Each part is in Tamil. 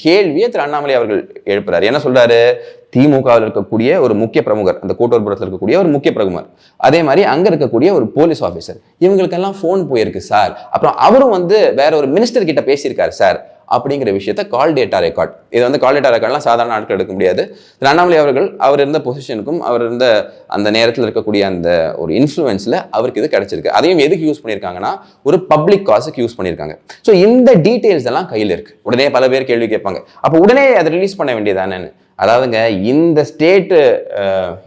கேள்வியை திரு அண்ணாமலை அவர்கள் எழுப்புறாரு. என்ன சொல்றாரு? திமுகவில் இருக்கக்கூடிய ஒரு முக்கிய பிரமுகர், அந்த கூட்டுறவுபுரத்தில் இருக்கக்கூடிய ஒரு முக்கிய பிரமுகர், அதே மாதிரி அங்க இருக்கக்கூடிய ஒரு போலீஸ் ஆபீசர், இவங்களுக்கெல்லாம் போன் போயிருக்கு சார், அப்புறம் அவரும் வேற ஒரு மினிஸ்டர் கிட்ட பேசியிருக்காரு சார் அப்படிங்கிற விஷயத்த கால் டேட்டா ரெக்கார்ட். இது கால் டேட்டா ரெக்கார்ட்லாம் சாதாரண நாட்கள் எடுக்க முடியாது. அண்ணாமலை அவர்கள் அவர் இருந்த பொசிஷனுக்கும் அவர் இருந்த அந்த நேரத்தில் இருக்கக்கூடிய அந்த ஒரு இன்ஃப்ளூயன்ஸ்ல அவருக்கு இது கிடைச்சிருக்கு. அதையும் எதுக்கு யூஸ் பண்ணியிருக்காங்கன்னா ஒரு பப்ளிக் காசுக்கு யூஸ் பண்ணியிருக்காங்க. ஸோ இந்த டீடைல்ஸ் எல்லாம் கையில் இருக்கு. உடனே பல பேர் கேள்வி கேட்பாங்க, அப்போ உடனே அதை ரிலீஸ் பண்ண வேண்டியதானு. அதாவதுங்க, இந்த ஸ்டேட்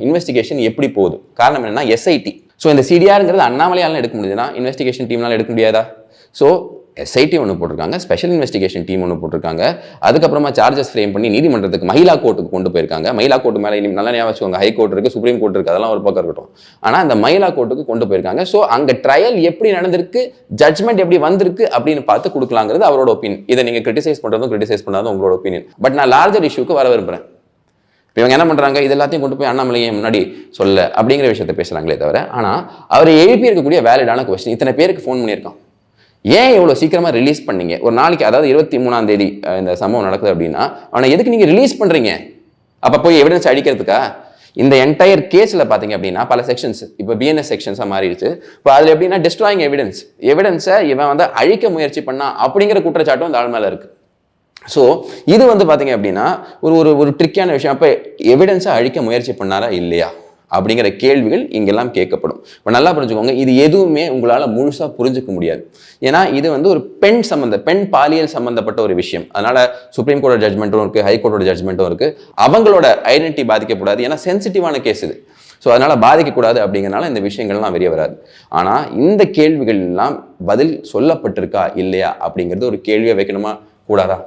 இன்வெஸ்டிகேஷன் எப்படி போகுது? காரணம் என்னன்னா எஸ்ஐடி. ஸோ இந்த சிடிஆருங்கிறது அண்ணாமலையால எடுக்க முடியுதுன்னா இன்வெஸ்டிகேஷன் டீம்னால எடுக்க முடியாதா? ஸோ எஸ்ஐடி ஒன்று போட்டிருக்காங்க, ஸ்பெஷல் இன்வெஸ்டிகேஷன் டீம் ஒன்று போட்டிருக்காங்க. அதுக்கப்புறமா சார்ஜஸ் ஃப்ரேம் பண்ணி நீதிமன்றத்துக்கு மகிழா கோர்ட்டுக்கு கொண்டு போயிருக்காங்க. மகிழா கோர்ட்டு மேலே நல்லா ஞாபகம் வச்சுக்கோங்க, ஹை கோர்ட் இருக்கு, சுப்ரீம் கோர்ட் இருக்கு, அதெல்லாம் ஒரு பக்கம் இருக்கட்டும். ஆனால் அந்த மகிழா கோர்ட்டுக்கு கொண்டு போயிருக்காங்க. ஸோ அங்கே ட்ரையல் எப்படி நடந்திருக்கு, ஜட்மெண்ட் எப்படி வந்திருக்கு அப்படின்னு பார்த்து கொடுக்கலாங்கிறது அவரோட ஒப்பீனியன். இதை நீங்கள் கிரிட்டிசைஸ் பண்ணாதும் உங்களோட ஒப்பீனியன். பட் நான் லார்ஜர் இஷ்யூக்கு வர விரும்புகிறேன். இவங்க என்ன பண்றாங்க, இது எல்லாத்தையும் கொண்டு போய் அண்ணாமலையை முன்னாடி சொல்ல அப்படிங்கிற விஷயத்த பேசுறாங்களே தவிர, ஆனா அவர் எழுப்பி இருக்கக்கூடிய வேலிடான கொஸ்டின், இத்தனை பேருக்கு ஃபோன் பண்ணியிருக்கான், ஏன் இவ்வளவு சீக்கிரமா ரிலீஸ் பண்ணீங்க? ஒரு நாளைக்கு, அதாவது 23ஆம் தேதி இந்த சம்பவம் நடக்குது அப்படின்னா அவனை எதுக்கு நீங்க ரிலீஸ் பண்றீங்க? அப்ப போய் எவிடன்ஸ் அடிக்கிறதுக்கா? இந்த என்டையர் கேஸ்ல பாத்தீங்க அப்படின்னா பல செக்ஷன்ஸ் இப்போ பிஎன்எஸ் செக்ஷன்ஸா மாறிடுச்சு. இப்போ அதுல எப்படின்னா டெஸ்ட்ராயிங் எவிடன்ஸை இவன் அழிக்க முயற்சி பண்ணா அப்படிங்கிற குற்றச்சாட்டும் அந்த ஆள் மேல இருக்கு. ஸோ இது பார்த்தீங்க அப்படின்னா ஒரு ட்ரிக்கான விஷயம். அப்போ எவிடன்ஸை அழிக்க முயற்சி பண்ணாரா இல்லையா அப்படிங்கிற கேள்விகள் இங்கெல்லாம் கேட்கப்படும். இப்போ நல்லா புரிஞ்சுக்கோங்க, இது எதுவுமே உங்களால் முழுசாக புரிஞ்சுக்க முடியாது. ஏன்னா இது ஒரு பெண் பாலியல் சம்பந்தப்பட்ட ஒரு விஷயம். அதனால சுப்ரீம் கோர்ட்டோட ஜட்மெண்ட்டும் இருக்குது, ஹை கோர்ட்டோட ஜட்மெண்ட்டும் இருக்குது. அவங்களோட ஐடென்டிட்டி பாதிக்கக்கூடாது, ஏன்னா சென்சிட்டிவான கேஸ் இது. ஸோ அதனால பாதிக்கக்கூடாது அப்படிங்கிறனால இந்த விஷயங்கள்லாம் வெளியே வராது. ஆனால் இந்த கேள்விகள் எல்லாம் பதில் சொல்லப்பட்டிருக்கா இல்லையா அப்படிங்கிறது ஒரு கேள்வியை வைக்கணுமா கூடாதா?